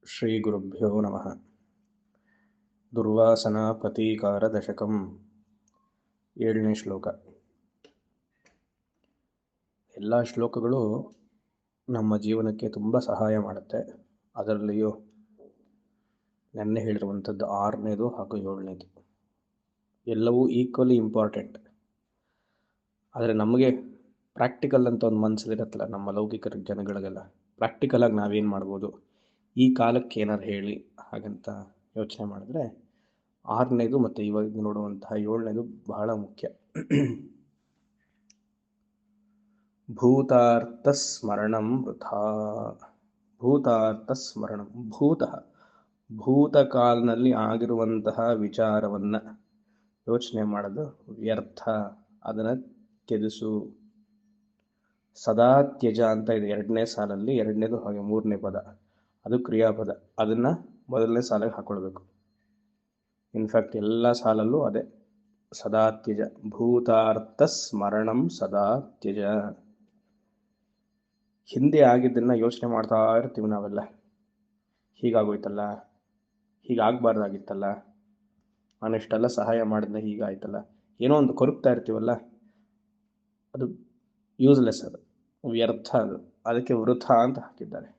ಶ್ರೀಗುರುಭ್ಯೋ ನಮಃ. ದುರ್ವಾಸನಾ ಪ್ರತೀಕಾರ ದಶಕಂ 7ನೇ ಶ್ಲೋಕ. ಎಲ್ಲ ಶ್ಲೋಕಗಳು ನಮ್ಮ ಜೀವನಕ್ಕೆ ತುಂಬ ಸಹಾಯ ಮಾಡುತ್ತೆ. ಅದರಲ್ಲಿಯೂ ನೆನ್ನೆ ಹೇಳಿರುವಂಥದ್ದು 6ನೇದು ಹಾಗೂ 7ನೇದು ಎಲ್ಲವೂ ಈಕ್ವಲಿ ಇಂಪಾರ್ಟೆಂಟ್. ಆದರೆ ನಮಗೆ ಪ್ರಾಕ್ಟಿಕಲ್ ಅಂತ ಒಂದು ಮನಸ್ಸಲ್ಲಿರುತ್ತಲ್ಲ, ನಮ್ಮ ಲೌಕಿಕ ಜನಗಳಿಗೆಲ್ಲ ಪ್ರಾಕ್ಟಿಕಲಾಗಿ ನಾವೇನು ಮಾಡ್ಬೋದು, ಈ ಕಾಲಕ್ಕೆ ಏನಾರು ಹೇಳಿ ಹಾಗಂತ ಯೋಚನೆ ಮಾಡಿದ್ರೆ 6ನೇದು ಮತ್ತು ಇವಾಗ ನೋಡುವಂತಹ 7ನೇದು ಬಹಳ ಮುಖ್ಯ. ಭೂತಾರ್ಥಸ್ಮರಣಂ ವೃಥಾ. ಭೂತಾರ್ಥಸ್ಮರಣಂ, ಭೂತಕಾಲನಲ್ಲಿ ಆಗಿರುವಂತಹ ವಿಚಾರವನ್ನು ಯೋಚನೆ ಮಾಡೋದು ವ್ಯರ್ಥ, ಅದನ್ನು ತ್ಯಜಿಸು. ಸದಾ ತ್ಯಜ ಅಂತ ಇದೆ 2ನೇ ಸಾಲಲ್ಲಿ, 2ನೇದು ಹಾಗೆ 3ನೇ ಪದ ಅದು ಕ್ರಿಯಾಪದ. ಅದನ್ನು ಮೊದಲನೇ ಸಾಲಿಗೆ ಹಾಕೊಳ್ಬೇಕು. ಇನ್ಫ್ಯಾಕ್ಟ್ ಎಲ್ಲ ಸಾಲಲ್ಲೂ ಅದೇ, ಸದಾ ತ್ಯಜ. ಭೂತಾರ್ಥ ಸ್ಮರಣಂ ಸದಾ ತ್ಯಜ. ಹಿಂದೆ ಆಗಿದ್ದನ್ನು ಯೋಚನೆ ಮಾಡ್ತಾ ಇರ್ತೀವಿ ನಾವೆಲ್ಲ. ಹೀಗಾಗೋಯ್ತಲ್ಲ, ಹೀಗಾಗಬಾರ್ದಾಗಿತ್ತಲ್ಲ, ನಾನು ಇಷ್ಟೆಲ್ಲ ಸಹಾಯ ಮಾಡಿದ್ನ ಹೀಗಾಯ್ತಲ್ಲ, ಏನೋ ಒಂದು ಕೊರಗ್ತಾ ಇರ್ತೀವಲ್ಲ, ಅದು ಯೂಸ್ಲೆಸ್, ಅದು ವ್ಯರ್ಥ, ಅದಕ್ಕೆ ವೃಥ ಅಂತ ಹಾಕಿದ್ದಾರೆ.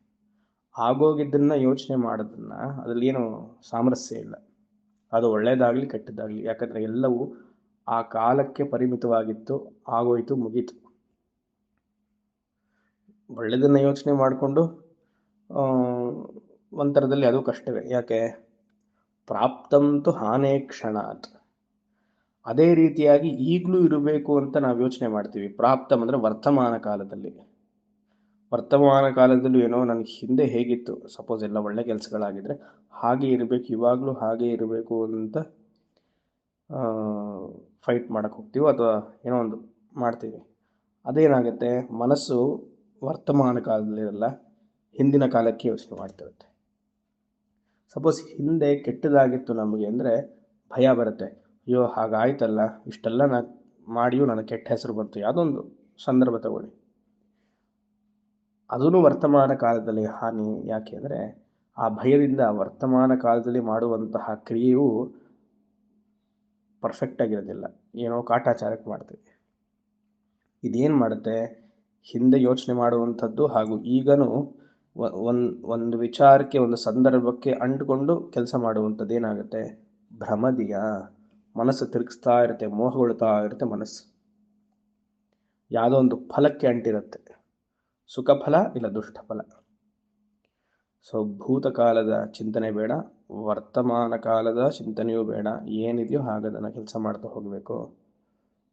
ಆಗೋಗಿದ್ದನ್ನು ಯೋಚನೆ ಮಾಡೋದನ್ನು ಅದರಲ್ಲಿ ಏನು ಸಾಮರಸ್ಯ ಇಲ್ಲ. ಅದು ಒಳ್ಳೆಯದಾಗಲಿ ಕೆಟ್ಟದ್ದಾಗಲಿ, ಯಾಕಂದರೆ ಎಲ್ಲವೂ ಆ ಕಾಲಕ್ಕೆ ಪರಿಮಿತವಾಗಿತ್ತು, ಆಗೋಯ್ತು, ಮುಗೀತು. ಒಳ್ಳೆಯದನ್ನು ಯೋಚನೆ ಮಾಡಿಕೊಂಡು ಒಂಥರದಲ್ಲಿ ಅದು ಕಷ್ಟವೇ. ಯಾಕೆ? ಪ್ರಾಪ್ತಂತು ಹಾನೇ ಕ್ಷಣಾತ್. ಅದೇ ರೀತಿಯಾಗಿ ಈಗಲೂ ಇರಬೇಕು ಅಂತ ನಾವು ಯೋಚನೆ ಮಾಡ್ತೀವಿ. ಪ್ರಾಪ್ತಂ ಅಂದರೆ ವರ್ತಮಾನ ಕಾಲದಲ್ಲಿ. ವರ್ತಮಾನ ಕಾಲದಲ್ಲೂ ಏನೋ ನನಗೆ ಹಿಂದೆ ಹೇಗಿತ್ತು, ಸಪೋಸ್ ಎಲ್ಲ ಒಳ್ಳೆ ಕೆಲಸಗಳಾಗಿದ್ದರೆ ಹಾಗೆ ಇರಬೇಕು, ಇವಾಗಲೂ ಹಾಗೆ ಇರಬೇಕು ಅಂತ ಫೈಟ್ ಮಾಡೋಕ್ಕೆ ಹೋಗ್ತೀವಿ, ಅಥವಾ ಏನೋ ಒಂದು ಮಾಡ್ತೀವಿ. ಅದೇನಾಗುತ್ತೆ, ಮನಸ್ಸು ವರ್ತಮಾನ ಕಾಲದಲ್ಲಿರಲ್ಲ, ಹಿಂದಿನ ಕಾಲಕ್ಕೆ ಯೋಚನೆ ಮಾಡ್ತಿರುತ್ತೆ. ಸಪೋಸ್ ಹಿಂದೆ ಕೆಟ್ಟದಾಗಿತ್ತು ನಮಗೆ ಅಂದರೆ ಭಯ ಬರುತ್ತೆ. ಅಯ್ಯೋ ಹಾಗಾಯ್ತಲ್ಲ, ಇಷ್ಟೆಲ್ಲ ನಾನು ಮಾಡಿಯೂ ನನಗೆ ಕೆಟ್ಟ ಹೆಸರು ಬಂತು. ಯಾವುದೊಂದು ಸಂದರ್ಭ ತಗೊಳ್ಳಿ, ಅದೂ ವರ್ತಮಾನ ಕಾಲದಲ್ಲಿ ಹಾನಿ. ಯಾಕೆ ಅಂದರೆ ಆ ಭಯದಿಂದ ವರ್ತಮಾನ ಕಾಲದಲ್ಲಿ ಮಾಡುವಂತಹ ಕ್ರಿಯೆಯು ಪರ್ಫೆಕ್ಟ್ ಆಗಿರೋದಿಲ್ಲ, ಏನೋ ಕಾಟಾಚಾರಕ್ಕೆ ಮಾಡ್ತೀವಿ. ಇದೇನು ಮಾಡುತ್ತೆ, ಹಿಂದೆ ಯೋಚನೆ ಮಾಡುವಂಥದ್ದು ಹಾಗೂ ಈಗನೂ ಒಂದು ವಿಚಾರಕ್ಕೆ, ಒಂದು ಸಂದರ್ಭಕ್ಕೆ ಅಂಟಿಕೊಂಡು ಕೆಲಸ ಮಾಡುವಂಥದ್ದು ಏನಾಗುತ್ತೆ, ಭ್ರಮದಿಯ ಮನಸ್ಸು ತಿರುಗಿಸ್ತಾ ಇರುತ್ತೆ, ಮೋಹಗೊಳ್ತಾ ಇರುತ್ತೆ ಮನಸ್ಸು. ಯಾವುದೋ ಒಂದು ಫಲಕ್ಕೆ ಅಂಟಿರುತ್ತೆ, ಸುಖ ಫಲ ಇಲ್ಲ ದುಷ್ಟ ಫಲ. ಸೊ ಭೂತಕಾಲದ ಚಿಂತನೆ ಬೇಡ, ವರ್ತಮಾನ ಕಾಲದ ಚಿಂತನೆಯೂ ಬೇಡ. ಏನಿದೆಯೋ ಹಾಗದನ್ನು ಕೆಲಸ ಮಾಡ್ತಾ ಹೋಗಬೇಕು.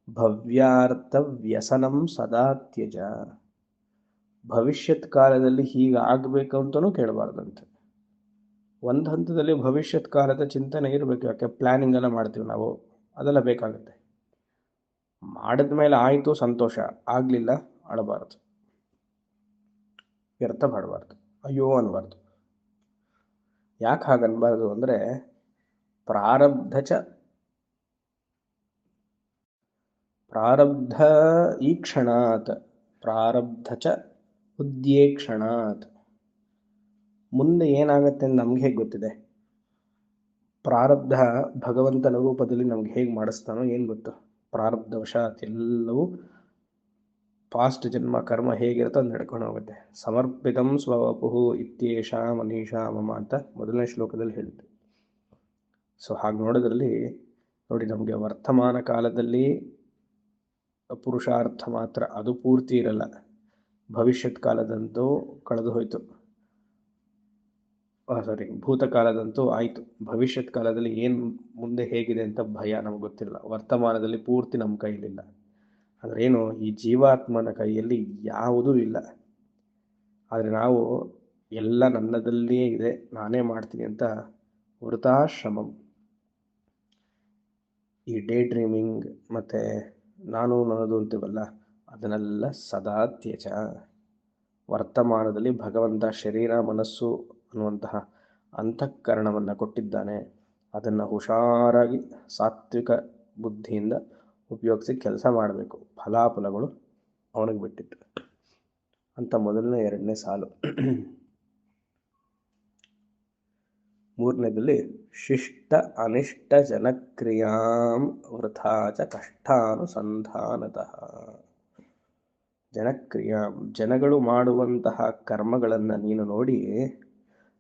ಭವ್ಯಾರ್ಥ ವ್ಯಸನಂ ಸದಾ ತ್ಯಜ. ಭವಿಷ್ಯತ್ ಕಾಲದಲ್ಲಿ ಹೀಗಾಗಬೇಕು ಅಂತಲೂ ಕೇಳಬಾರ್ದಂತೆ. ಒಂದು ಹಂತದಲ್ಲಿ ಭವಿಷ್ಯತ್ ಕಾಲದ ಚಿಂತನೆ ಇರಬೇಕು. ಯಾಕೆ ಪ್ಲ್ಯಾನಿಂಗ್ ಎಲ್ಲ ಮಾಡ್ತೀವಿ ನಾವು, ಅದೆಲ್ಲ ಬೇಕಾಗುತ್ತೆ. ಮಾಡಿದ ಮೇಲೆ ಆಯಿತು ಸಂತೋಷ, ಆಗಲಿಲ್ಲ ಅಳಬಾರ್ದು, ವ್ಯರ್ಥ ಮಾಡಬಾರ್ದು, ಅಯ್ಯೋ ಅನ್ನಬಾರ್ದು. ಯಾಕೆ ಹಾಗನ್ಬಾರ್ದು ಅಂದರೆ ಪ್ರಾರಬ್ಧ ಈಕ್ಷಣಾತ್, ಪ್ರಾರಬ್ಧ ಚ ಉದ್ಯೇಕ್ಷಣಾತ್. ಮುಂದೆ ಏನಾಗುತ್ತೆ ಅಂತ ನಮ್ಗೆ ಹೇಗೆ ಗೊತ್ತಿದೆ? ಪ್ರಾರಬ್ಧ ಭಗವಂತನ ರೂಪದಲ್ಲಿ ನಮ್ಗೆ ಹೇಗೆ ಮಾಡಿಸ್ತಾನೋ ಏನು ಗೊತ್ತು. ಪ್ರಾರಬ್ಧವಶಾತ್ ಎಲ್ಲವೂ ಪಾಸ್ಟ್ ಜನ್ಮ ಕರ್ಮ ಹೇಗಿರುತ್ತೋ ಅದು ನಡ್ಕೊಂಡು ಹೋಗುತ್ತೆ. ಸಮರ್ಪಿತಂ ಸ್ವವಪುಹು ಇತ್ಯೇಷ ಮನೀಷಾ ಮಮ ಅಂತ ಮೊದಲನೇ ಶ್ಲೋಕದಲ್ಲಿ ಹೇಳಿದ್ದೆ. ಸೊ ಹಾಗೆ ನೋಡೋದ್ರಲ್ಲಿ ನೋಡಿ, ನಮಗೆ ವರ್ತಮಾನ ಕಾಲದಲ್ಲಿ ಪುರುಷಾರ್ಥ ಮಾತ್ರ, ಅದು ಪೂರ್ತಿ ಇರಲ್ಲ. ಭವಿಷ್ಯತ್ ಕಾಲದಂತೂ ಕಳೆದು ಹೋಯಿತು, ಭೂತಕಾಲದಂತೂ ಆಯಿತು. ಭವಿಷ್ಯತ್ ಕಾಲದಲ್ಲಿ ಏನು ಮುಂದೆ ಹೇಗಿದೆ ಅಂತ ಭಯ, ನಮ್ಗೆ ಗೊತ್ತಿಲ್ಲ. ವರ್ತಮಾನದಲ್ಲಿ ಪೂರ್ತಿ ನಮ್ಮ ಕೈಲಿಲ್ಲ. ಆದರೆ ಏನು, ಈ ಜೀವಾತ್ಮನ ಕೈಯಲ್ಲಿ ಯಾವುದೂ ಇಲ್ಲ. ಆದರೆ ನಾವು ಎಲ್ಲ ನನ್ನದಲ್ಲಿಯೇ ಇದೆ, ನಾನೇ ಮಾಡ್ತೀನಿ ಅಂತ ವೃಥಾಶ್ರಮಂ, ಈ ಡೇ ಡ್ರೀಮಿಂಗ್ ಮತ್ತು ನಾನು ನನ್ನದು ಅಂತೀವಲ್ಲ, ಅದನ್ನೆಲ್ಲ ಸದಾ ತ್ಯಜ. ವರ್ತಮಾನದಲ್ಲಿ ಭಗವಂತ ಶರೀರ ಮನಸ್ಸು ಅನ್ನುವಂತಹ ಅಂತಃಕರಣವನ್ನು ಕೊಟ್ಟಿದ್ದಾನೆ. ಅದನ್ನು ಹುಷಾರಾಗಿ ಸಾತ್ವಿಕ ಬುದ್ಧಿಯಿಂದ ಉಪಯೋಗಿಸಿ ಕೆಲಸ ಮಾಡಬೇಕು. ಫಲಾಫಲಗಳು ಅವನಿಗೆ ಬಿಟ್ಟಿತ್ತು ಅಂತ ಮೊದಲನೇ 2ನೇ ಸಾಲು. ಮೂರನೇದಲ್ಲಿ ಶಿಷ್ಟ ಅನಿಷ್ಟ ಜನಕ್ರಿಯಾಂ ವೃಥಾ ಚ ಕಷ್ಟಾನುಸಂಧಾನತಃ. ಜನಕ್ರಿಯಾಂ, ಜನಗಳು ಮಾಡುವಂತಹ ಕರ್ಮಗಳನ್ನು ನೀನು ನೋಡಿ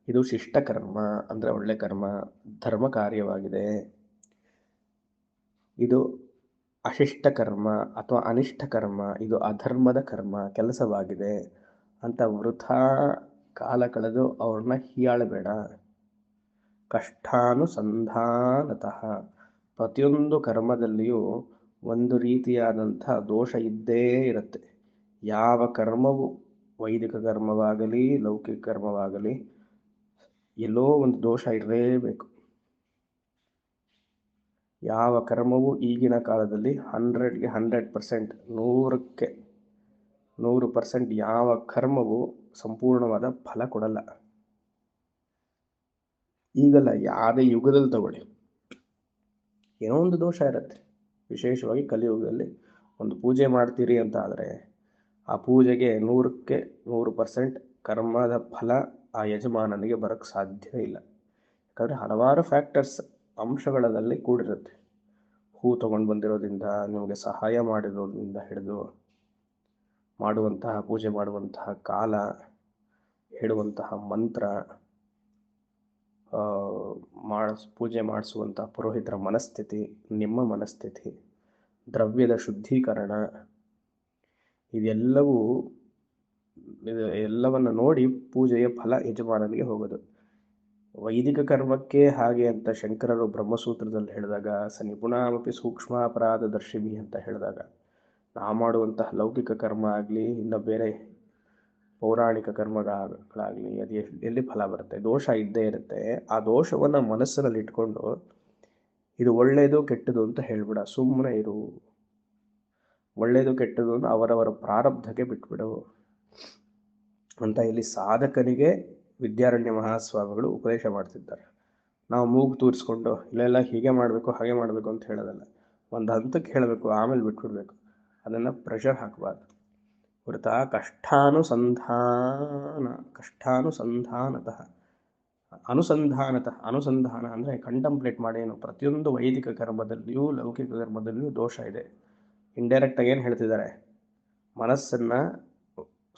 ಇದು ಶಿಷ್ಟ ಕರ್ಮ ಅಂದರೆ ಒಳ್ಳೆ ಕರ್ಮ, ಧರ್ಮ ಕಾರ್ಯವಾಗಿದೆ, ಇದು ಅಶಿಷ್ಟ ಕರ್ಮ ಅಥವಾ ಅನಿಷ್ಟ ಕರ್ಮ, ಇದು ಅಧರ್ಮದ ಕರ್ಮ ಕೆಲಸವಾಗಿದೆ ಅಂತ ವೃಥಾ ಕಾಲ ಕಳೆದು ಅವ್ರನ್ನ ಹೀಯಾಳಬೇಡ. ಕಷ್ಟಾನುಸಂಧಾನತಃ, ಪ್ರತಿಯೊಂದು ಕರ್ಮದಲ್ಲಿಯೂ ಒಂದು ರೀತಿಯಾದಂಥ ದೋಷ ಇದ್ದೇ ಇರುತ್ತೆ. ಯಾವ ಕರ್ಮವು ವೈದಿಕ ಕರ್ಮವಾಗಲಿ ಲೌಕಿಕ ಕರ್ಮವಾಗಲಿ ಎಲ್ಲೋ ಒಂದು ದೋಷ ಇರಲೇಬೇಕು. ಯಾವ ಕರ್ಮವು ಈಗಿನ ಕಾಲದಲ್ಲಿ 100ಗೆ 100%, 100ಕ್ಕೆ 100% ಯಾವ ಕರ್ಮವು ಸಂಪೂರ್ಣವಾದ ಫಲ ಕೊಡಲ್ಲ. ಈಗಲ್ಲ, ಯಾವುದೇ ಯುಗದಲ್ಲಿ ತಗೊಳ್ಳಿ, ಏನೋ ಒಂದು ದೋಷ ಇರುತ್ತೆ. ವಿಶೇಷವಾಗಿ ಕಲಿಯುಗದಲ್ಲಿ ಒಂದು ಪೂಜೆ ಮಾಡ್ತೀರಿ ಅಂತ ಆದರೆ ಆ ಪೂಜೆಗೆ 100ಕ್ಕೆ 100% ಕರ್ಮದ ಫಲ ಆ ಯಜಮಾನನಿಗೆ ಬರೋಕ್ಕೆ ಸಾಧ್ಯವೇ ಇಲ್ಲ. ಯಾಕಂದರೆ ಹಲವಾರು ಫ್ಯಾಕ್ಟರ್ಸ್, ಅಂಶಗಳಲ್ಲಿ ಕೂಡಿರುತ್ತೆ. ಹೂ ತೊಗೊಂಡು ಬಂದಿರೋದ್ರಿಂದ, ನಿಮಗೆ ಸಹಾಯ ಮಾಡಿರೋದ್ರಿಂದ ಹಿಡಿದು ಮಾಡುವಂತಹ ಪೂಜೆ ಮಾಡುವಂತಹ ಕಾಲ, ಹೇಳುವಂತಹ ಮಂತ್ರ, ಪೂಜೆ ಮಾಡಿಸುವಂತಹ ಪುರೋಹಿತರ ಮನಸ್ಥಿತಿ, ನಿಮ್ಮ ಮನಸ್ಥಿತಿ, ದ್ರವ್ಯದ ಶುದ್ಧೀಕರಣ, ಎಲ್ಲವನ್ನು ನೋಡಿ ಪೂಜೆಯ ಫಲ ಯಜಮಾನನಿಗೆ ಹೋಗೋದು. ವೈದಿಕ ಕರ್ಮಕ್ಕೆ ಹಾಗೆ ಅಂತ ಶಂಕರರು ಬ್ರಹ್ಮಸೂತ್ರದಲ್ಲಿ ಹೇಳಿದಾಗ, ನಿಪುಣಾಮಪಿ ಸೂಕ್ಷ್ಮಾಪರಾಧ ದರ್ಶಿಭಿ ಅಂತ ಹೇಳಿದಾಗ, ನಾವು ಮಾಡುವಂತಹ ಲೌಕಿಕ ಕರ್ಮ ಆಗಲಿ, ಇನ್ನು ಬೇರೆ ಪೌರಾಣಿಕ ಕರ್ಮಗಳಾಗಲಿ, ಅದು ಎಲ್ಲಿ ಫಲ ಬರುತ್ತೆ? ದೋಷ ಇದ್ದೇ ಇರುತ್ತೆ. ಆ ದೋಷವನ್ನು ಮನಸ್ಸಿನಲ್ಲಿ ಇಟ್ಕೊಂಡು ಇದು ಒಳ್ಳೆಯದು ಕೆಟ್ಟದು ಅಂತ ಹೇಳ್ಬಿಡ, ಸುಮ್ಮನೆ ಇರು. ಒಳ್ಳೆಯದು ಕೆಟ್ಟದು ಅವರವರ ಪ್ರಾರಬ್ಧಕ್ಕೆ ಬಿಟ್ಬಿಡು ಅಂತ ಇಲ್ಲಿ ಸಾಧಕನಿಗೆ ವಿದ್ಯಾರಣ್ಯ ಮಹಾಸ್ವಾಮಿಗಳು ಉಪದೇಶ ಮಾಡ್ತಿದ್ದಾರೆ. ನಾವು ಮೂಗು ತೂರಿಸ್ಕೊಂಡು ಇಲ್ಲೆಲ್ಲ ಹೀಗೆ ಮಾಡಬೇಕು ಹಾಗೆ ಮಾಡಬೇಕು ಅಂತ ಹೇಳೋದಲ್ಲ. ಒಂದು ಹಂತಕ್ಕೆ ಹೇಳಬೇಕು, ಆಮೇಲೆ ಬಿಟ್ಬಿಡ್ಬೇಕು. ಅದನ್ನು ಪ್ರೆಷರ್ ಹಾಕಬಾರ್ದು. ವೃಥಾ ಕಷ್ಟಾನುಸಂಧಾನತಃ. ಅನುಸಂಧಾನ ಅಂದರೆ ಕಂಟಂಪ್ಲೇಟ್ ಮಾಡೇನು. ಪ್ರತಿಯೊಂದು ವೈದಿಕ ಕರ್ಮದಲ್ಲಿಯೂ ಲೌಕಿಕ ಕರ್ಮದಲ್ಲಿಯೂ ದೋಷ ಇದೆ. ಇಂಡೈರೆಕ್ಟಾಗಿ ಏನು ಹೇಳ್ತಿದ್ದಾರೆ? ಮನಸ್ಸನ್ನು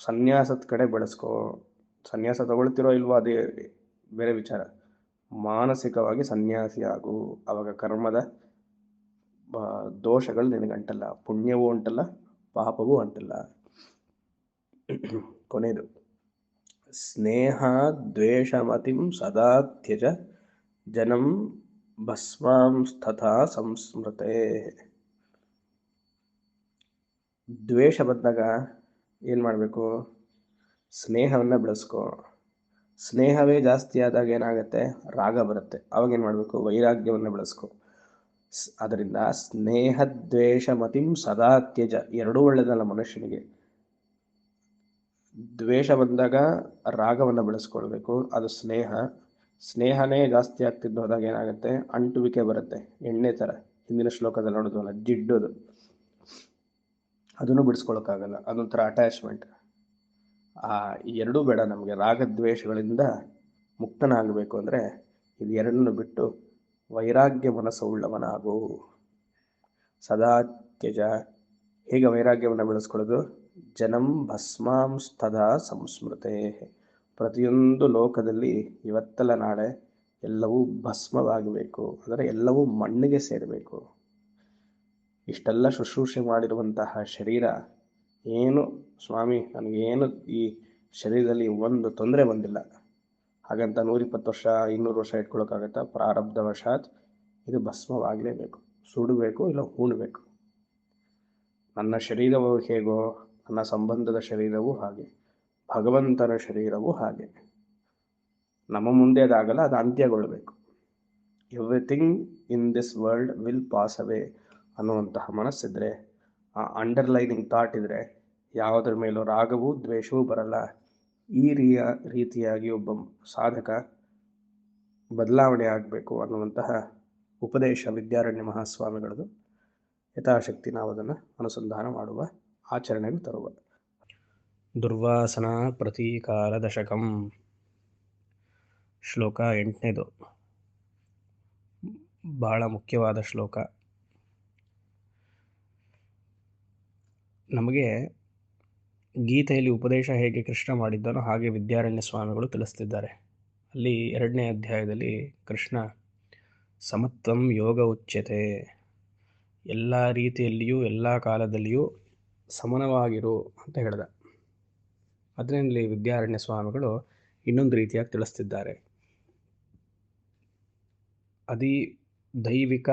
ಸನ್ಯಾಸದ ಕಡೆ ಬೆಳೆಸ್ಕೋ. ಸನ್ಯಾಸ ತಗೊಳ್ತಿರೋ ಇಲ್ವೋ ಅದೇ ಬೇರೆ ವಿಚಾರ. ಮಾನಸಿಕವಾಗಿ ಸನ್ಯಾಸಿ ಆಗು. ಆವಾಗ ಕರ್ಮದ ದೋಷಗಳು ನಿನಗಂಟಲ್ಲ, ಪುಣ್ಯವೂ ಅಂಟಲ್ಲ, ಪಾಪವೂ ಅಂಟಲ್ಲ. ಕೊನೆಯದು, ಸ್ನೇಹ ದ್ವೇಷಮತಿಂ ಸದಾ ತ್ಯಜ ಜನಂ ಭಸ್ಮಾಂಸ್ತಥಾ ಸಂಸ್ಮೃತೆ. ದ್ವೇಷ ಬಂದಾಗ ಏನು ಮಾಡಬೇಕು? ಸ್ನೇಹವನ್ನು ಬೆಳೆಸ್ಕೋ. ಸ್ನೇಹವೇ ಜಾಸ್ತಿ ಆದಾಗ ಏನಾಗುತ್ತೆ? ರಾಗ ಬರುತ್ತೆ. ಅವಾಗ ಏನು ಮಾಡಬೇಕು? ವೈರಾಗ್ಯವನ್ನು ಬೆಳೆಸ್ಕೋ. ಅದರಿಂದ ಸ್ನೇಹ ದ್ವೇಷ ಮತಿಂ ಸದಾ ತ್ಯಜ, ಎರಡೂ ಒಳ್ಳೆಯದಲ್ಲ ಮನುಷ್ಯನಿಗೆ. ದ್ವೇಷ ಬಂದಾಗ ರಾಗವನ್ನು ಬೆಳೆಸ್ಕೊಳ್ಬೇಕು, ಅದು ಸ್ನೇಹ. ಸ್ನೇಹನೇ ಜಾಸ್ತಿ ಆಗ್ತಿದ್ದು ಹೋದಾಗ ಏನಾಗುತ್ತೆ? ಅಂಟುವಿಕೆ ಬರುತ್ತೆ, ಎಣ್ಣೆ ಥರ. ಹಿಂದಿನ ಶ್ಲೋಕದಲ್ಲಿ ನೋಡೋದಲ್ಲ, ಜಿಡ್ಡೋದು, ಅದನ್ನು ಬಿಡಿಸ್ಕೊಳಕ್ಕಾಗಲ್ಲ. ಅದೊಂಥರ ಅಟ್ಯಾಚ್ಮೆಂಟ್. ಎರಡೂ ಬೇಡ ನಮಗೆ. ರಾಗದ್ವೇಷಗಳಿಂದ ಮುಕ್ತನಾಗಬೇಕು ಅಂದರೆ ಇದು ಎರಡನ್ನು ಬಿಟ್ಟು ವೈರಾಗ್ಯ ಮನಸ್ಸು ಉಳ್ಳವನಾಗು. ಸದಾ ತ್ಯಜ. ಹೇಗೆ ವೈರಾಗ್ಯವನ್ನು ಬೆಳೆಸ್ಕೊಳ್ಳೋದು? ಜನಂ ಭಸ್ಮಾಂಸ್ತಥಾ ಸಂಸ್ಮೃತೆ. ಪ್ರತಿಯೊಂದು ಲೋಕದಲ್ಲಿ ಇವತ್ತಲ್ಲ ನಾಳೆ ಎಲ್ಲವೂ ಭಸ್ಮವಾಗಬೇಕು, ಅಂದರೆ ಎಲ್ಲವೂ ಮಣ್ಣಿಗೆ ಸೇರಬೇಕು. ಇಷ್ಟೆಲ್ಲ ಶುಶ್ರೂಷೆ ಮಾಡಿರುವಂತಹ ಶರೀರ ಏನು ಸ್ವಾಮಿ, ನನಗೇನು ಈ ಶರೀರದಲ್ಲಿ ಒಂದು ತೊಂದರೆ ಬಂದಿಲ್ಲ ಹಾಗಂತ 120 ವರ್ಷ 200 ವರ್ಷ ಇಟ್ಕೊಳ್ಳೋಕ್ಕಾಗತ್ತಾ? ಪ್ರಾರಬ್ಧವಶಾತ್ ಇದು ಭಸ್ಮವಾಗಲೇಬೇಕು, ಸುಡಬೇಕು, ಇಲ್ಲ ಹೂಣಬೇಕು. ನನ್ನ ಶರೀರವು ಹೇಗೋ ನನ್ನ ಸಂಬಂಧದ ಶರೀರವೂ ಹಾಗೆ, ಭಗವಂತನ ಶರೀರವೂ ಹಾಗೆ. ನಮ್ಮ ಮುಂದೆ ಅದಾಗಲ್ಲ, ಅದು ಅಂತ್ಯಗೊಳ್ಳಬೇಕು. Everything in this world will pass away ಅನ್ನುವಂತಹ ಮನಸ್ಸಿದ್ರೆ, ಆ ಅಂಡರ್ಲೈನಿಂಗ್ ಥಾಟ್ ಇದ್ದರೆ ಯಾವುದರ ಮೇಲೂ ರಾಗವೂ ದ್ವೇಷವೂ ಬರಲ್ಲ. ಈ ರೀತಿಯಾಗಿ ಒಬ್ಬ ಸಾಧಕ ಬದಲಾವಣೆ ಆಗಬೇಕು ಅನ್ನುವಂತಹ ಉಪದೇಶ ವಿದ್ಯಾರಣ್ಯ ಮಹಾಸ್ವಾಮಿಗಳದು. ಯಥಾಶಕ್ತಿ ನಾವು ಅದನ್ನು ಅನುಸಂಧಾನ ಮಾಡುವ, ಆಚರಣೆಗೂ ತರುವ. ದುರ್ವಾಸನಾ ಪ್ರತೀಕಾರ ದಶಕಂ. ಶ್ಲೋಕ 8ನೇದು ಬಹಳ ಮುಖ್ಯವಾದ ಶ್ಲೋಕ. ನಮಗೆ ಗೀತೆಯಲ್ಲಿ ಉಪದೇಶ ಹೇಗೆ ಕೃಷ್ಣ ಮಾಡಿದ್ದಾನೋ ಹಾಗೆ ವಿದ್ಯಾರಣ್ಯ ಸ್ವಾಮಿಗಳು ತಿಳಿಸ್ತಿದ್ದಾರೆ. ಅಲ್ಲಿ 2ನೇ ಅಧ್ಯಾಯದಲ್ಲಿ ಕೃಷ್ಣ ಸಮತ್ವಂ ಯೋಗ ಉಚ್ಯತೆ, ಎಲ್ಲ ರೀತಿಯಲ್ಲಿಯೂ ಎಲ್ಲ ಕಾಲದಲ್ಲಿಯೂ ಸಮನವಾಗಿರು ಅಂತ ಹೇಳಿದ. ಅದರಲ್ಲಿ ವಿದ್ಯಾರಣ್ಯ ಸ್ವಾಮಿಗಳು ಇನ್ನೊಂದು ರೀತಿಯಾಗಿ ತಿಳಿಸ್ತಿದ್ದಾರೆ. ಅದಿ ದೈವಿಕ,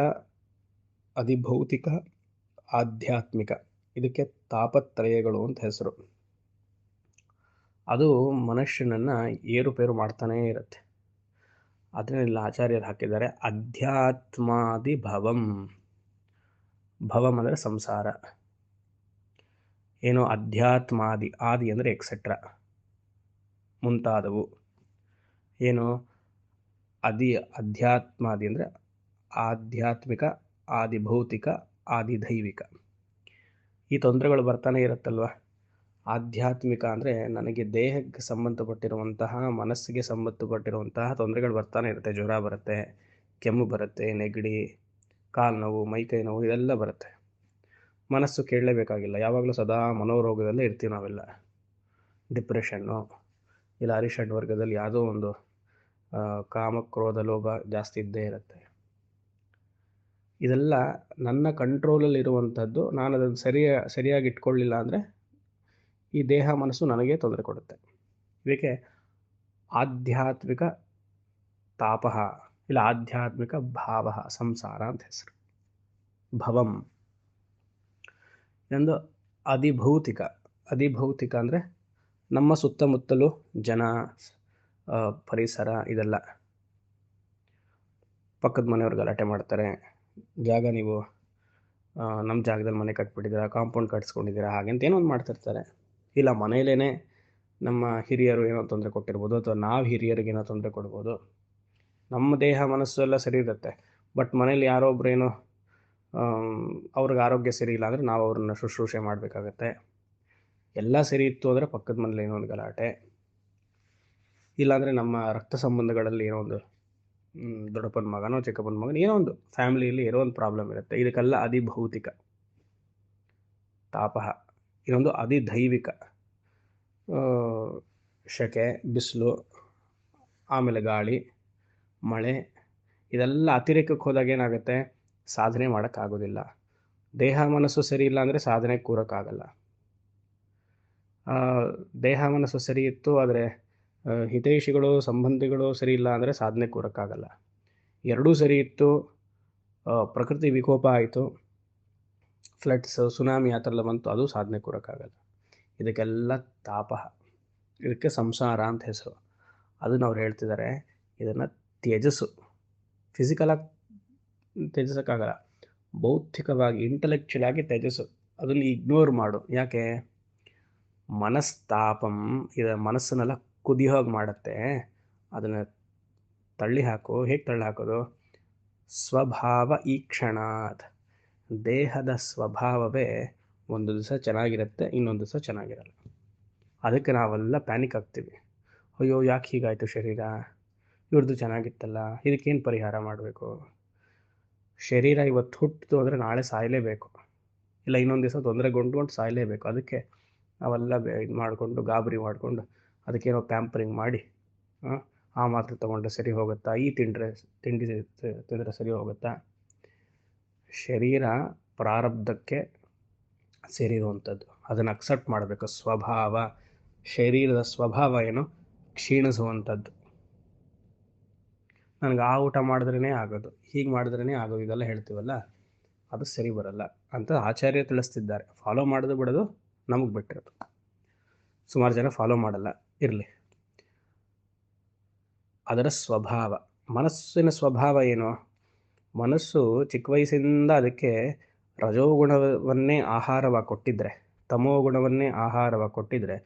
ಅಧಿಭೌತಿಕ, ಆಧ್ಯಾತ್ಮಿಕ, ಇದಕ್ಕೆ ತಾಪತ್ರಯಗಳು ಅಂತ ಹೆಸರು. ಅದು ಮನುಷ್ಯನನ್ನು ಏರುಪೇರು ಮಾಡ್ತಾನೇ ಇರುತ್ತೆ. ಅದನ್ನೆಲ್ಲ ಆಚಾರ್ಯರು ಹಾಕಿದ್ದಾರೆ. ಅಧ್ಯಾತ್ಮಾದಿ ಭವಂ, ಭವಂ ಅಂದರೆ ಸಂಸಾರ. ಏನು ಅಧ್ಯಾತ್ಮಾದಿ, ಆದಿ ಅಂದರೆ ಎಕ್ಸೆಟ್ರಾ, ಮುಂತಾದವು. ಏನು ಅಧ್ಯಾತ್ಮಾದಿ ಅಂದರೆ ಆಧ್ಯಾತ್ಮಿಕ, ಆದಿಭೌತಿಕ, ಆದಿದೈವಿಕ. ಈ ತೊಂದರೆಗಳು ಬರ್ತಾನೆ ಇರುತ್ತಲ್ವ. ಆಧ್ಯಾತ್ಮಿಕ ಅಂದರೆ ನನಗೆ ದೇಹಕ್ಕೆ ಸಂಬಂಧಪಟ್ಟಿರುವಂತಹ, ಮನಸ್ಸಿಗೆ ಸಂಬಂಧಪಟ್ಟಿರುವಂತಹ ತೊಂದರೆಗಳು ಬರ್ತಾನೆ ಇರುತ್ತೆ. ಜ್ವರ ಬರುತ್ತೆ, ಕೆಮ್ಮು ಬರುತ್ತೆ, ನೆಗಡಿ, ಕಾಲು ನೋವು, ಮೈಕೈ ನೋವು, ಇದೆಲ್ಲ ಬರುತ್ತೆ. ಮನಸ್ಸು ಕೇಳಲೇಬೇಕಾಗಿಲ್ಲ, ಯಾವಾಗಲೂ ಸದಾ ಮನೋರೋಗದಲ್ಲೇ ಇರ್ತೀವಿ ನಾವೆಲ್ಲ. ಡಿಪ್ರೆಷನ್ನು, ಇಲ್ಲ ಅರಿಷಡ್ ವರ್ಗದಲ್ಲಿ ಯಾವುದೋ ಒಂದು ಕಾಮ, ಕ್ರೋಧ, ಲೋಭ ಜಾಸ್ತಿ ಇದ್ದೇ ಇರುತ್ತೆ. ಇದೆಲ್ಲ ನನ್ನ ಕಂಟ್ರೋಲಲ್ಲಿರುವಂಥದ್ದು. ನಾನು ಅದನ್ನು ಸರಿಯಾಗಿ ಇಟ್ಕೊಳ್ಳಿಲ್ಲ ಅಂದರೆ ಈ ದೇಹ ಮನಸ್ಸು ನನಗೆ ತೊಂದರೆ ಕೊಡುತ್ತೆ. ಇದಕ್ಕೆ ಆಧ್ಯಾತ್ಮಿಕ ತಾಪಃ, ಇಲ್ಲ ಆಧ್ಯಾತ್ಮಿಕ ಭಾವ, ಸಂಸಾರ ಅಂತ ಹೆಸರು. ಭವಂ. ಇನ್ನೊಂದು ಅಧಿಭೌತಿಕ. ಅಧಿಭೌತಿಕ ಅಂದರೆ ನಮ್ಮ ಸುತ್ತಮುತ್ತಲು ಜನ, ಪರಿಸರ, ಇದೆಲ್ಲ. ಪಕ್ಕದ ಮನೆಯವ್ರು ಗಲಾಟೆ ಮಾಡ್ತಾರೆ, ಜಾಗ ನೀವು ನಮ್ಮ ಜಾಗದಲ್ಲಿ ಮನೆ ಕಟ್ಬಿಟ್ಟಿದ್ದೀರಾ, ಕಾಂಪೌಂಡ್ ಕಟ್ಸ್ಕೊಂಡಿದ್ದೀರಾ, ಹಾಗೆಂತ ಏನೋ ಒಂದು ಮಾಡ್ತಿರ್ತಾರೆ. ಇಲ್ಲ ಮನೆಯಲ್ಲೇ ನಮ್ಮ ಹಿರಿಯರು ಏನೋ ತೊಂದರೆ ಕೊಟ್ಟಿರ್ಬೋದು, ಅಥವಾ ನಾವು ಹಿರಿಯರಿಗೆ ಏನೋ ತೊಂದರೆ ಕೊಡ್ಬೋದು. ನಮ್ಮ ದೇಹ ಮನಸ್ಸು ಎಲ್ಲ ಸರಿ ಇರುತ್ತೆ, ಬಟ್ ಮನೇಲಿ ಯಾರೋ ಒಬ್ರು ಏನೋ ಅವ್ರಿಗೆ ಆರೋಗ್ಯ ಸರಿ ಇಲ್ಲ ಅಂದರೆ ನಾವು ಅವ್ರನ್ನ ಶುಶ್ರೂಷೆ ಮಾಡಬೇಕಾಗತ್ತೆ. ಎಲ್ಲ ಸರಿ ಇತ್ತು ಅಂದರೆ ಪಕ್ಕದ ಮನೇಲಿ ಏನೋ ಒಂದು ಗಲಾಟೆ, ಇಲ್ಲಾಂದರೆ ನಮ್ಮ ರಕ್ತ ಸಂಬಂಧಗಳಲ್ಲಿ ಏನೋ ಒಂದು ದೊಡ್ಡಪ್ಪನ ಮಗನೋ ಚಿಕ್ಕಪ್ಪನ ಮಗನ ಏನೋ ಒಂದು ಫ್ಯಾಮಿಲಿಯಲ್ಲಿ ಏನೋ ಒಂದು ಪ್ರಾಬ್ಲಮ್ ಇರುತ್ತೆ. ಇದಕ್ಕೆಲ್ಲ ಅಧಿಭೌತಿಕ ತಾಪಃ. ಇನ್ನೊಂದು ಅಧಿದೈವಿಕ, ಸೆಕೆ, ಬಿಸಿಲು, ಆಮೇಲೆ ಗಾಳಿ, ಮಳೆ, ಇದೆಲ್ಲ ಅತಿರೇಕಕ್ಕೆ ಹೋದಾಗ ಏನಾಗುತ್ತೆ, ಸಾಧನೆ ಮಾಡೋಕ್ಕಾಗೋದಿಲ್ಲ. ದೇಹ ಮನಸ್ಸು ಸರಿ ಇಲ್ಲ ಅಂದರೆ ಸಾಧನೆ ಕೂರೋಕ್ಕಾಗಲ್ಲ. ದೇಹ ಮನಸ್ಸು ಸರಿ ಇತ್ತು ಆದರೆ ಹಿತೈಷಿಗಳು, ಸಂಬಂಧಿಗಳು ಸರಿ ಇಲ್ಲ ಅಂದರೆ ಸಾಧನೆ ಕೂರೋಕ್ಕಾಗಲ್ಲ. ಎರಡೂ ಸರಿ ಇತ್ತು, ಪ್ರಕೃತಿ ವಿಕೋಪ ಆಯಿತು, ಫ್ಲಡ್ಸ್, ಸುನಾಮಿ ಆ ಥರ ಎಲ್ಲ ಬಂತು, ಅದು ಸಾಧನೆ ಕೂರೋಕ್ಕಾಗಲ್ಲ. ಇದಕ್ಕೆಲ್ಲ ತಾಪಃ, ಇದಕ್ಕೆ ಸಂಸಾರ ಅಂತ ಹೆಸರು. ಅದನ್ನು ಅವ್ರು ಹೇಳ್ತಿದ್ದಾರೆ, ಇದನ್ನು ತ್ಯಜಸ್ಸು. ಫಿಸಿಕಲಾಗಿ ತ್ಯಜಿಸೋಕ್ಕಾಗಲ್ಲ, ಬೌದ್ಧಿಕವಾಗಿ, ಇಂಟಲೆಕ್ಚುಯಲ್ ಆಗಿ ತ್ಯಜಸ್ಸು. ಅದನ್ನು ಇಗ್ನೋರ್ ಮಾಡು. ಯಾಕೆ? ಮನಸ್ತಾಪಂ, ಇದು ಮನಸ್ಸನ್ನೆಲ್ಲ ಕುದಿಯೋಗಿ ಮಾಡುತ್ತೆ. ಅದನ್ನು ತಳ್ಳಿ ಹಾಕು. ಹೇಗೆ ತಳ್ಳಿ ಹಾಕೋದು? ಸ್ವಭಾವ ಈಕ್ಷಣಾತ್. ದೇಹದ ಸ್ವಭಾವವೇ ಒಂದು ದಿವಸ ಚೆನ್ನಾಗಿರುತ್ತೆ, ಇನ್ನೊಂದು ದಿವಸ ಚೆನ್ನಾಗಿರಲ್ಲ. ಅದಕ್ಕೆ ನಾವೆಲ್ಲ ಪ್ಯಾನಿಕ್ ಆಗ್ತೀವಿ. ಅಯ್ಯೋ ಯಾಕೆ ಹೀಗಾಯಿತು ಶರೀರ, ಇವ್ರದ್ದು ಚೆನ್ನಾಗಿತ್ತಲ್ಲ, ಇದಕ್ಕೇನು ಪರಿಹಾರ ಮಾಡಬೇಕು? ಶರೀರ ಇವತ್ತು ಹುಟ್ಟಿತು ಅಂದರೆ ನಾಳೆ ಸಾಯಲೇಬೇಕು, ಇಲ್ಲ ಇನ್ನೊಂದು ದಿವಸ ತೊಂದರೆಗೊಂಡು ಸಾಯಲೇಬೇಕು. ಅದಕ್ಕೆ ನಾವೆಲ್ಲ ಇದು ಮಾಡಿಕೊಂಡು, ಗಾಬರಿ ಮಾಡಿಕೊಂಡು, ಅದಕ್ಕೇನೋ ಪ್ಯಾಂಪರಿಂಗ್ ಮಾಡಿ, ಆ ಮಾತ್ರೆ ತೊಗೊಂಡ್ರೆ ಸರಿ ಹೋಗುತ್ತಾ, ಈ ತಿಂಡಿ ತಿಂದರೆ ಸರಿ ಹೋಗುತ್ತಾ? ಶರೀರ ಪ್ರಾರಬ್ಧಕ್ಕೆ ಸೇರಿರುವಂಥದ್ದು, ಅದನ್ನು ಅಕ್ಸೆಪ್ಟ್ ಮಾಡಬೇಕು. ಸ್ವಭಾವ, ಶರೀರದ ಸ್ವಭಾವ ಏನು? ಕ್ಷೀಣಿಸುವಂಥದ್ದು. ನನಗೆ ಆ ಊಟ ಮಾಡಿದ್ರೇ ಆಗೋದು, ಹೀಗೆ ಮಾಡಿದ್ರೇ ಆಗೋದು, ಇದೆಲ್ಲ ಹೇಳ್ತೀವಲ್ಲ, ಅದು ಸರಿ ಬರಲ್ಲ ಅಂತ ಆಚಾರ್ಯ ತಿಳಿಸ್ತಿದ್ದಾರೆ. ಫಾಲೋ ಮಾಡೋದು ಬಿಡೋದು ನಮಗೆ ಬಿಟ್ಟಿರೋದು. ಸುಮಾರು ಜನ ಫಾಲೋ ಮಾಡಲ್ಲ, ಇರಲಿ. ಅದರ ಸ್ವಭಾವ, ಮನಸ್ಸಿನ ಸ್ವಭಾವ ಏನು? ಮನಸ್ಸು ಚಿಕ್ಕ ವಯಸ್ಸಿಂದ ಅದಕ್ಕೆ ರಜೋಗುಣವನ್ನೇ ಆಹಾರವಾಗಿ ಕೊಟ್ಟಿದ್ರೆ, ತಮೋಗುಣವನ್ನೇ ಆಹಾರವಾಗಿ ಕೊಟ್ಟಿದ್ರೆ,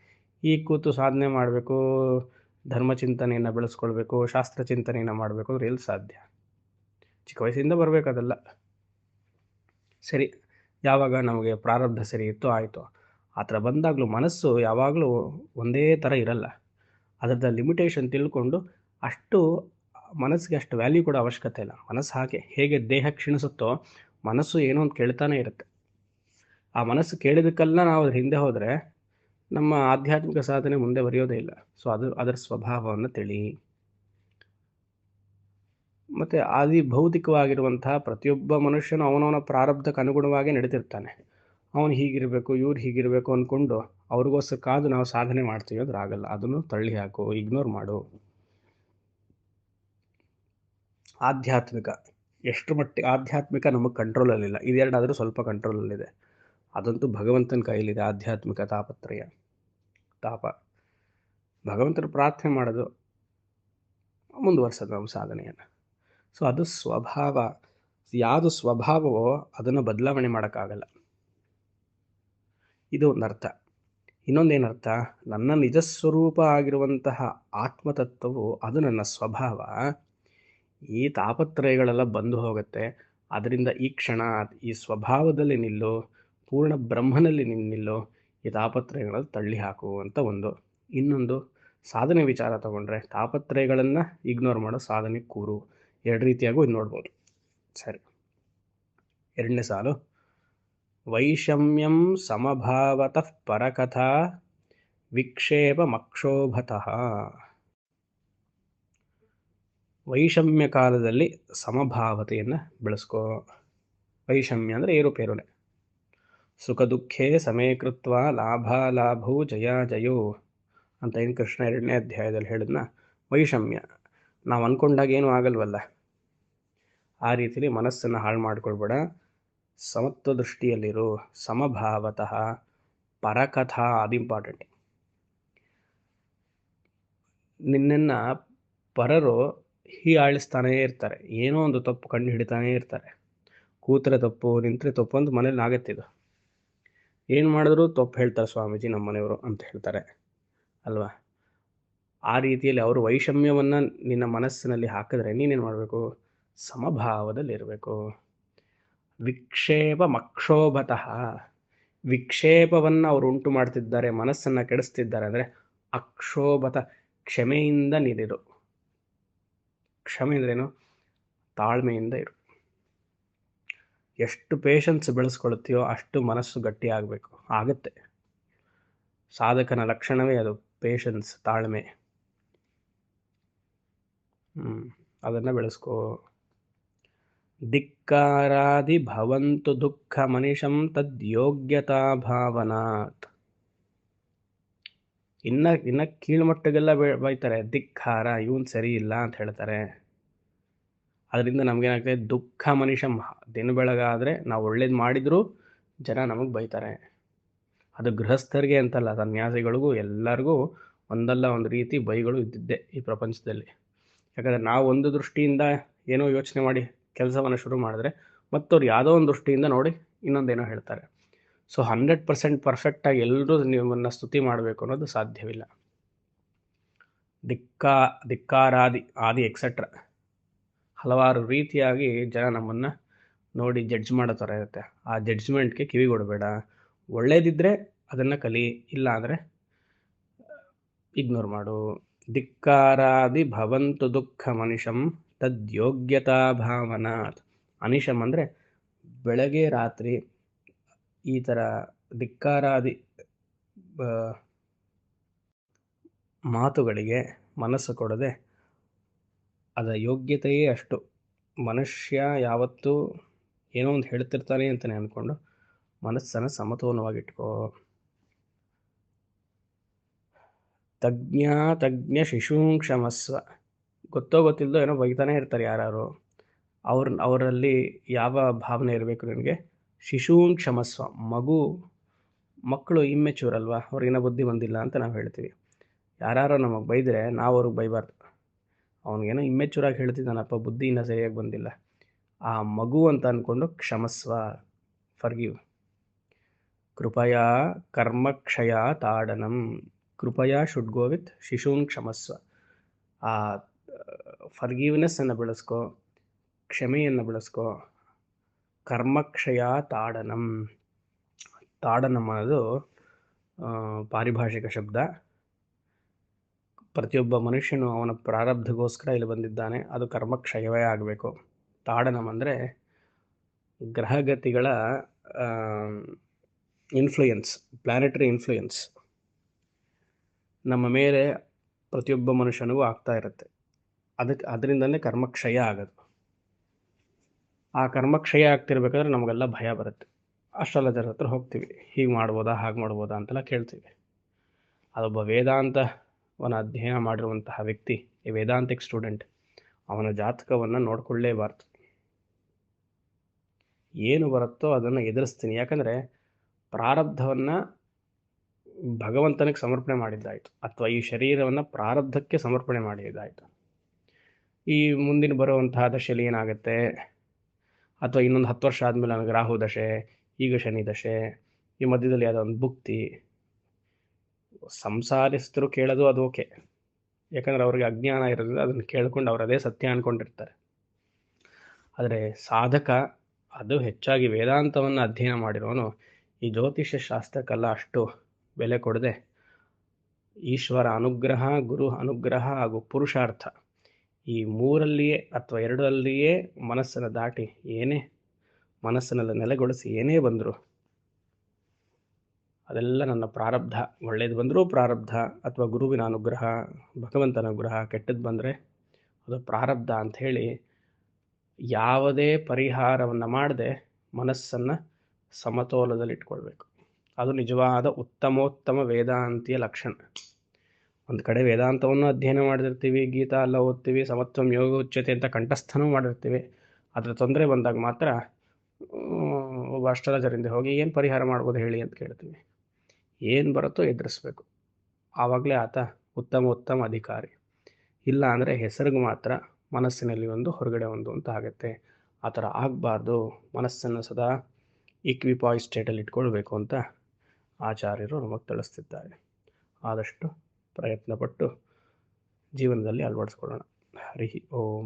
ಈ ಕೂತು ಸಾಧನೆ ಮಾಡಬೇಕು, ಧರ್ಮಚಿಂತನೆಯನ್ನು ಬೆಳೆಸ್ಕೊಳ್ಬೇಕು, ಶಾಸ್ತ್ರ ಚಿಂತನೆಯನ್ನು ಮಾಡಬೇಕು ಅಂದ್ರೆ ಎಲ್ಲಿ ಸಾಧ್ಯ? ಚಿಕ್ಕ ವಯಸ್ಸಿಂದ ಬರಬೇಕದೆಲ್ಲ. ಸರಿ, ಯಾವಾಗ ನಮಗೆ ಪ್ರಾರಬ್ಧ ಸರಿ ಇತ್ತು ಆಯಿತು. ಆ ಥರ ಬಂದಾಗಲೂ ಮನಸ್ಸು ಯಾವಾಗಲೂ ಒಂದೇ ಥರ ಇರಲ್ಲ. ಅದರದ ಲಿಮಿಟೇಷನ್ ತಿಳ್ಕೊಂಡು ಅಷ್ಟು ಮನಸ್ಸಿಗೆ ಅಷ್ಟು ವ್ಯಾಲ್ಯೂ ಕೂಡ ಅವಶ್ಯಕತೆ ಇಲ್ಲ. ಮನಸ್ಸು ಹಾಗೆ ಹೇಗೆ ದೇಹ ಕ್ಷೀಣಿಸುತ್ತೋ ಮನಸ್ಸು ಏನೋ ಒಂದು ಕೇಳ್ತಾನೆ ಇರುತ್ತೆ. ಆ ಮನಸ್ಸು ಕೇಳಿದಕ್ಕೆಲ್ಲ ನಾವು ಅದ್ರ ಹಿಂದೆ ಹೋದರೆ ನಮ್ಮ ಆಧ್ಯಾತ್ಮಿಕ ಸಾಧನೆ ಮುಂದೆ ಬರೆಯೋದೇ ಇಲ್ಲ. ಸೊ ಅದರ ಸ್ವಭಾವವನ್ನು ತಿಳಿ. ಮತ್ತು ಆದಿ ಭೌತಿಕವಾಗಿರುವಂತಹ ಪ್ರತಿಯೊಬ್ಬ ಮನುಷ್ಯನು ಅವನವನ ಪ್ರಾರಬ್ಧಕ್ಕೆ ಅನುಗುಣವಾಗಿ ನಡೀತಿರ್ತಾನೆ. ಅವನು ಹೀಗಿರಬೇಕು, ಇವ್ರು ಹೀಗಿರಬೇಕು ಅಂದ್ಕೊಂಡು ಅವ್ರಿಗೋಸ್ಕರ ಕಾದು ನಾವು ಸಾಧನೆ ಮಾಡ್ತೀವಿ ಅಂದ್ರೆ ಆಗಲ್ಲ. ಅದನ್ನು ತಳ್ಳಿ ಹಾಕು, ಇಗ್ನೋರ್ ಮಾಡು. ಆಧ್ಯಾತ್ಮಿಕ ಎಷ್ಟು ಮಟ್ಟಿಗೆ ಆಧ್ಯಾತ್ಮಿಕ ನಮಗೆ ಕಂಟ್ರೋಲಲ್ಲಿಲ್ಲ. ಇದೆರಡಾದರೂ ಸ್ವಲ್ಪ ಕಂಟ್ರೋಲಲ್ಲಿದೆ. ಅದಂತೂ ಭಗವಂತನ ಕೈಲಿದೆ. ಆಧ್ಯಾತ್ಮಿಕ ತಾಪ ಭಗವಂತನ ಪ್ರಾರ್ಥನೆ ಮಾಡೋದು, ಮುಂದುವರ್ಸೋದು ನಮ್ಮ ಸಾಧನೆಯನ್ನು. ಸೊ ಅದು ಸ್ವಭಾವ. ಯಾವುದು ಸ್ವಭಾವವೋ ಅದನ್ನು ಬದಲಾವಣೆ ಮಾಡೋಕ್ಕಾಗಲ್ಲ. ಇದು ಒಂದು ಅರ್ಥ. ಇನ್ನೊಂದೇನರ್ಥ, ನನ್ನ ನಿಜಸ್ವರೂಪ ಆಗಿರುವಂತಹ ಆತ್ಮತತ್ವವು ಅದು ನನ್ನ ಸ್ವಭಾವ. ಈ ತಾಪತ್ರಯಗಳೆಲ್ಲ ಬಂದು ಹೋಗುತ್ತೆ. ಅದರಿಂದ ಈ ಕ್ಷಣ ಈ ಸ್ವಭಾವದಲ್ಲಿ ನಿಲ್ಲು, ಪೂರ್ಣ ಬ್ರಹ್ಮನಲ್ಲಿ ನಿಲ್ಲು, ಈ ತಾಪತ್ರಯಗಳನ್ನು ತಳ್ಳಿ ಹಾಕು ಅಂತ ಒಂದು. ಇನ್ನೊಂದು ಸಾಧನೆ ವಿಚಾರ ತಗೊಂಡ್ರೆ ತಾಪತ್ರಯಗಳನ್ನು ಇಗ್ನೋರ್ ಮಾಡೋ ಸಾಧನೆ ಕೂರು. ಎರಡು ರೀತಿಯಾಗೂ ಇದು ನೋಡ್ಬೋದು. ಸರಿ, ಎರಡನೇ ಸಾಲು. ವೈಷಮ್ಯಂ ಸಮಭಾವತಃ ಪರಕಥಾ ವಿಕ್ಷೇಪಮಕ್ಷೋಭತಃ. ವೈಷಮ್ಯ ಕಾಲದಲ್ಲಿ ಸಮಭಾವತೆಯನ್ನು ಬೆಳೆಸ್ಕೋ. ವೈಷಮ್ಯ ಅಂದರೆ ಏರುಪೇರುನೆ. ಸುಖ ದುಃಖೇ ಸಮೇ ಕೃತ್ವ ಲಾಭಾಲಾಭೌ ಜಯಾಜಯೋ ಅಂತ ಏನು ಕೃಷ್ಣ 2ನೇ ಅಧ್ಯಾಯದಲ್ಲಿ ಹೇಳಿದ್ನ. ವೈಷಮ್ಯ ನಾವು ಅಂದ್ಕೊಂಡಾಗ ಏನೂ ಆಗಲ್ವಲ್ಲ, ಆ ರೀತಿಯಲ್ಲಿ ಮನಸ್ಸನ್ನು ಹಾಳು ಮಾಡ್ಕೊಳ್ಬೇಡ. ಸಮತ್ವ ದೃಷ್ಟಿಯಲ್ಲಿರು. ಸಮಭಾವತಃ ಪರಕಥಾ, ಅದು ಇಂಪಾರ್ಟೆಂಟ್. ನಿನ್ನನ್ನು ಪರರು ಹೀಯಾಳಿಸ್ತಾನೇ ಇರ್ತಾರೆ. ಏನೋ ಒಂದು ತಪ್ಪು ಕಂಡು ಹಿಡಿತಾನೇ ಇರ್ತಾರೆ. ಕೂತರೆ ತಪ್ಪು, ನಿಂತರೆ ತಪ್ಪು ಅಂತ ಮನೇಲಿ ಆಗತ್ತಿದು. ಏನು ಮಾಡಿದ್ರು ತಪ್ಪು ಹೇಳ್ತಾರೆ ಸ್ವಾಮೀಜಿ ನಮ್ಮ ಮನೆಯವರು ಅಂತ ಹೇಳ್ತಾರೆ ಅಲ್ವಾ. ಆ ರೀತಿಯಲ್ಲಿ ಅವರು ವೈಷಮ್ಯವನ್ನು ನಿನ್ನ ಮನಸ್ಸಿನಲ್ಲಿ ಹಾಕಿದ್ರೆ ನೀನೇನು ಮಾಡಬೇಕು? ಸಮಭಾವದಲ್ಲಿರಬೇಕು. ವಿಕ್ಷೇಪಮಕ್ಷೋಭತಃ, ವಿಕ್ಷೇಪವನ್ನು ಅವರು ಉಂಟು ಮಾಡ್ತಿದ್ದಾರೆ, ಮನಸ್ಸನ್ನು ಕೆಡಿಸ್ತಿದ್ದಾರೆ ಅಂದರೆ ಅಕ್ಷೋಭತ, ಕ್ಷಮೆಯಿಂದ ನೀರಿರು. ಕ್ಷಮೆ ಅಂದ್ರೇನು? ತಾಳ್ಮೆಯಿಂದ ಇರು. ಎಷ್ಟು ಪೇಷನ್ಸ್ ಬೆಳೆಸ್ಕೊಳ್ತೀಯೋ ಅಷ್ಟು ಮನಸ್ಸು ಗಟ್ಟಿ ಆಗಬೇಕು. ಆಗುತ್ತೆ. ಸಾಧಕನ ಲಕ್ಷಣವೇ ಅದು, ಪೇಷನ್ಸ್, ತಾಳ್ಮೆ. ಅದನ್ನು ಬೆಳೆಸ್ಕೋ. ಧಿಕ್ಕಾರಾದಿ ಭವಂತು ದುಃಖ ಮನಿಷಂ ತದ್ಯೋಗ್ಯತಾ ಭಾವನಾತ್. ಇನ್ನ ಕೀಳ್ಮಟ್ಟಗೆಲ್ಲ ಬೈತಾರೆ. ಧಿಕ್ಕಾರ, ಇವನ್ ಸರಿ ಇಲ್ಲ ಅಂತ ಹೇಳ್ತಾರೆ. ಅದರಿಂದ ನಮಗೇನಾಗ್ತದೆ? ದುಃಖ ಮನಿಷಂ. ದಿನ ಬೆಳಗಾದರೆ ನಾವು ಒಳ್ಳೇದು ಮಾಡಿದರೂ ಜನ ನಮಗೆ ಬೈತಾರೆ. ಅದು ಗೃಹಸ್ಥರಿಗೆ ಅಂತಲ್ಲ, ಸನ್ಯಾಸಿಗಳಿಗೂ ಎಲ್ಲರಿಗೂ ಒಂದಲ್ಲ ಒಂದು ರೀತಿ ಬೈಗಳು ಇದ್ದಿದ್ದೆ ಈ ಪ್ರಪಂಚದಲ್ಲಿ. ಯಾಕಂದರೆ ನಾವು ಒಂದು ದೃಷ್ಟಿಯಿಂದ ಏನೋ ಯೋಚನೆ ಮಾಡಿ ಕೆಲಸವನ್ನು ಶುರು ಮಾಡಿದ್ರೆ ಮತ್ತವ್ರು ಯಾವುದೋ ಒಂದು ದೃಷ್ಟಿಯಿಂದ ನೋಡಿ ಇನ್ನೊಂದೇನೋ ಹೇಳ್ತಾರೆ. ಸೊ 100% ಪರ್ಫೆಕ್ಟಾಗಿ ಎಲ್ಲರೂ ನಿಮ್ಮನ್ನು ಸ್ತುತಿ ಮಾಡಬೇಕು ಅನ್ನೋದು ಸಾಧ್ಯವಿಲ್ಲ. ಧಿಕ್ಕಾರಾದಿ, ಆದಿ ಎಕ್ಸೆಟ್ರಾ, ಹಲವಾರು ರೀತಿಯಾಗಿ ಜನ ನಮ್ಮನ್ನು ನೋಡಿ ಜಡ್ಜ್ ಮಾಡೋ ಥರ ಇರುತ್ತೆ. ಆ ಜಡ್ಜ್ಮೆಂಟ್ಗೆ ಕಿವಿಗೊಡಬೇಡ. ಒಳ್ಳೇದಿದ್ದರೆ ಅದನ್ನು ಕಲಿ, ಇಲ್ಲ ಅಂದರೆ ಇಗ್ನೋರ್ ಮಾಡು. ಧಿಕ್ಕಾರಾದಿ ಭವಂತು ದುಃಖ ಮನಿಷಂ ತದ್ಯೋಗ್ಯತಾ ಭಾವನಾತ್. ಅನಿಶಂ ಅಂದರೆ ಬೆಳಗ್ಗೆ ರಾತ್ರಿ ಈ ಥರ ಧಿಕ್ಕಾರಾದಿ ಮಾತುಗಳಿಗೆ ಮನಸ್ಸು ಕೊಡದೆ, ಅದರ ಯೋಗ್ಯತೆಯೇ ಅಷ್ಟು. ಮನುಷ್ಯ ಯಾವತ್ತೂ ಏನೋ ಒಂದು ಹೇಳ್ತಿರ್ತಾನೆ ಅಂತಲೇ ಅಂದ್ಕೊಂಡು ಮನಸ್ಸನ್ನು ಸಮತೋಲನವಾಗಿಟ್ಕೋ. ತಜ್ಞ ಶಿಶೂಂ ಕ್ಷಮಸ್ವ. ಗೊತ್ತೋ ಗೊತ್ತಿಲ್ಲದೋ ಏನೋ ಬೈತಾನೆ ಇರ್ತಾರೆ ಯಾರು. ಅವರಲ್ಲಿ ಯಾವ ಭಾವನೆ ಇರಬೇಕು ನಿನಗೆ? ಶಿಶೂಂ ಕ್ಷಮಸ್ವ. ಮಕ್ಕಳು ಇಮ್ಮೆಚೂರ್ ಅಲ್ವಾ, ಅವ್ರಿಗಿನ್ನ ಬುದ್ಧಿ ಬಂದಿಲ್ಲ ಅಂತ ನಾವು ಹೇಳ್ತೀವಿ. ಯಾರು ನಮಗೆ ಬೈದರೆ ನಾವು ಅವ್ರಿಗೆ ಬೈಬಾರ್ದು. ಅವನಿಗೇನೋ ಇಮ್ಮೆಚೂರಾಗಿ ಹೇಳ್ತಿದ್ದಾನಪ್ಪ, ಬುದ್ಧಿ ಇನ್ನೂ ಸರಿಯಾಗಿ ಬಂದಿಲ್ಲ. ಆ ಮಗು ಅಂತ ಅಂದ್ಕೊಂಡು ಕ್ಷಮಸ್ವ, ಫರ್ಗಿವ್. ಕೃಪಯಾ ಕರ್ಮಕ್ಷಯ ತಾಡನಂ. ಕೃಪಯಾ ಶುಡ್ ಗೋ ವಿತ್ ಶಿಶೂನ್ ಕ್ಷಮಸ್ವ. ಆ ಫರ್ಗಿವ್ನೆಸ್ಸನ್ನು ಬೆಳೆಸ್ಕೋ, ಕ್ಷಮೆಯನ್ನು ಬೆಳೆಸ್ಕೋ. ಕರ್ಮಕ್ಷಯ ತಾಡನಂ. ತಾಡನಂ ಅನ್ನೋದು ಪಾರಿಭಾಷಿಕ ಶಬ್ದ. ಪ್ರತಿಯೊಬ್ಬ ಮನುಷ್ಯನು ಅವನ ಪ್ರಾರಬ್ಧಗೋಸ್ಕರ ಇಲ್ಲಿ ಬಂದಿದ್ದಾನೆ. ಅದು ಕರ್ಮಕ್ಷಯವೇ ಆಗಬೇಕು. ತಾಡನಂ ಅಂದರೆ ಗ್ರಹಗತಿಗಳ ಇನ್ಫ್ಲೂಯೆನ್ಸ್, ಪ್ಲಾನೆಟರಿ ಇನ್ಫ್ಲೂಯೆನ್ಸ್ ನಮ್ಮ ಮೇಲೆ ಪ್ರತಿಯೊಬ್ಬ ಮನುಷ್ಯನಿಗೂ ಆಗ್ತಾ ಇರುತ್ತೆ. ಅದರಿಂದಲೇ ಕರ್ಮಕ್ಷಯ ಆಗೋದು. ಆ ಕರ್ಮಕ್ಷಯ ಆಗ್ತಿರ್ಬೇಕಾದ್ರೆ ನಮಗೆಲ್ಲ ಭಯ ಬರುತ್ತೆ. ಅಸ್ಟ್ರಾಲಜರ್ ಹತ್ರ ಹೋಗ್ತೀವಿ, ಹೀಗೆ ಮಾಡ್ಬೋದಾ ಹಾಗೆ ಮಾಡ್ಬೋದಾ ಅಂತೆಲ್ಲ ಕೇಳ್ತೀವಿ. ಅದೊಬ್ಬ ವೇದಾಂತವನ್ನು ಅಧ್ಯಯನ ಮಾಡಿರುವಂತಹ ವ್ಯಕ್ತಿ, ಈ ವೇದಾಂತಿಕ್ ಸ್ಟೂಡೆಂಟ್, ಅವನ ಜಾತಕವನ್ನು ನೋಡ್ಕೊಳ್ಳೇಬಾರ್ದು. ಏನು ಬರುತ್ತೋ ಅದನ್ನು ಎದುರಿಸ್ತೀನಿ. ಯಾಕಂದರೆ ಪ್ರಾರಬ್ಧವನ್ನು ಭಗವಂತನಿಗೆ ಸಮರ್ಪಣೆ ಮಾಡಿದ್ದಾಯಿತು, ಅಥವಾ ಈ ಶರೀರವನ್ನು ಪ್ರಾರಬ್ಧಕ್ಕೆ ಸಮರ್ಪಣೆ ಮಾಡಿದ್ದಾಯಿತು. ಈ ಮುಂದಿನ ಬರುವಂತಹ ದಶೆಯಲ್ಲಿ ಏನಾಗುತ್ತೆ, ಅಥವಾ ಇನ್ನೊಂದು 10 ವರ್ಷ ಆದಮೇಲೆ ನನಗೆ ರಾಹು ದಶೆ, ಈಗ ಶನಿ ದಶೆ, ಈ ಮಧ್ಯದಲ್ಲಿ ಯಾವುದೋ ಒಂದು ಭುಕ್ತಿ, ಸಂಸಾರಿಸ್ತರು ಕೇಳೋದು ಅದು ಓಕೆ. ಯಾಕಂದರೆ ಅವ್ರಿಗೆ ಅಜ್ಞಾನ ಇರೋದ್ರಿಂದ ಅದನ್ನು ಕೇಳ್ಕೊಂಡು ಅವ್ರು ಅದೇ ಸತ್ಯ ಅಂದ್ಕೊಂಡಿರ್ತಾರೆ. ಆದರೆ ಸಾಧಕ, ಅದು ಹೆಚ್ಚಾಗಿ ವೇದಾಂತವನ್ನು ಅಧ್ಯಯನ ಮಾಡಿರೋನು, ಈ ಜ್ಯೋತಿಷ್ಯ ಶಾಸ್ತ್ರಕ್ಕೆಲ್ಲ ಅಷ್ಟು ಬೆಲೆ ಕೊಡದೆ ಈಶ್ವರ ಅನುಗ್ರಹ, ಗುರು ಅನುಗ್ರಹ ಹಾಗೂ ಪುರುಷಾರ್ಥ, ಈ ಮೂರಲ್ಲಿಯೇ ಅಥವಾ ಎರಡರಲ್ಲಿಯೇ ಮನಸ್ಸನ್ನು ದಾಟಿ ಏನೇ ಮನಸ್ಸನ್ನೆಲ್ಲ ನೆಲೆಗೊಳಿಸಿ ಏನೇ ಬಂದರೂ ಅದೆಲ್ಲ ನನ್ನ ಪ್ರಾರಬ್ಧ, ಒಳ್ಳೇದು ಬಂದರೂ ಪ್ರಾರಬ್ಧ, ಅಥವಾ ಗುರುವಿನ ಅನುಗ್ರಹ, ಭಗವಂತನ ಅನುಗ್ರಹ, ಕೆಟ್ಟದ್ದು ಬಂದರೆ ಅದು ಪ್ರಾರಬ್ಧ ಅಂಥೇಳಿ ಯಾವುದೇ ಪರಿಹಾರವನ್ನು ಮಾಡದೆ ಮನಸ್ಸನ್ನು ಸಮತೋಲದಲ್ಲಿಟ್ಕೊಳ್ಬೇಕು. ಅದು ನಿಜವಾದ ಉತ್ತಮೋತ್ತಮ ವೇದಾಂತಿಯ ಲಕ್ಷಣ. ಒಂದು ಕಡೆ ವೇದಾಂತವನ್ನು ಅಧ್ಯಯನ ಮಾಡಿರ್ತೀವಿ, ಗೀತಾ ಎಲ್ಲ ಓದ್ತೀವಿ, ಸಮತ್ವಂ ಯೋಗ ಉಚ್ಯತೆ ಅಂತ ಕಂಠಸ್ಥನೂ ಮಾಡಿರ್ತೀವಿ. ಅದರ ತೊಂದರೆ ಬಂದಾಗ ಮಾತ್ರ ಒಬ್ಬ ಅಸ್ಟ್ರಾಲಜರಿಂದ ಹೋಗಿ ಏನು ಪರಿಹಾರ ಮಾಡ್ಬೋದು ಹೇಳಿ ಅಂತ ಕೇಳ್ತೀವಿ. ಏನು ಬರುತ್ತೋ ಎದುರಿಸ್ಬೇಕು. ಆವಾಗಲೇ ಆತ ಉತ್ತಮ ಅಧಿಕಾರಿ. ಇಲ್ಲ ಅಂದರೆ ಹೆಸರಿಗೆ ಮಾತ್ರ, ಮನಸ್ಸಿನಲ್ಲಿ ಒಂದು ಹೊರಗಡೆ ಒಂದು ಅಂತ ಆಗುತ್ತೆ. ಆ ಥರ ಆಗಬಾರ್ದು. ಮನಸ್ಸನ್ನು ಸದಾ ಈಕ್ವಿಪಾಯ್ ಸ್ಟೇಟಲ್ಲಿ ಇಟ್ಕೊಳ್ಬೇಕು ಅಂತ ಆಚಾರ್ಯರು ನಮಗೆ ತಿಳಿಸ್ತಿದ್ದಾರೆ. ಆದಷ್ಟು ಪ್ರಯತ್ನಪಟ್ಟು ಜೀವನದಲ್ಲಿ ಅಳವಡಿಸ್ಕೊಳ್ಳೋಣ. ಹರಿ ಓಂ.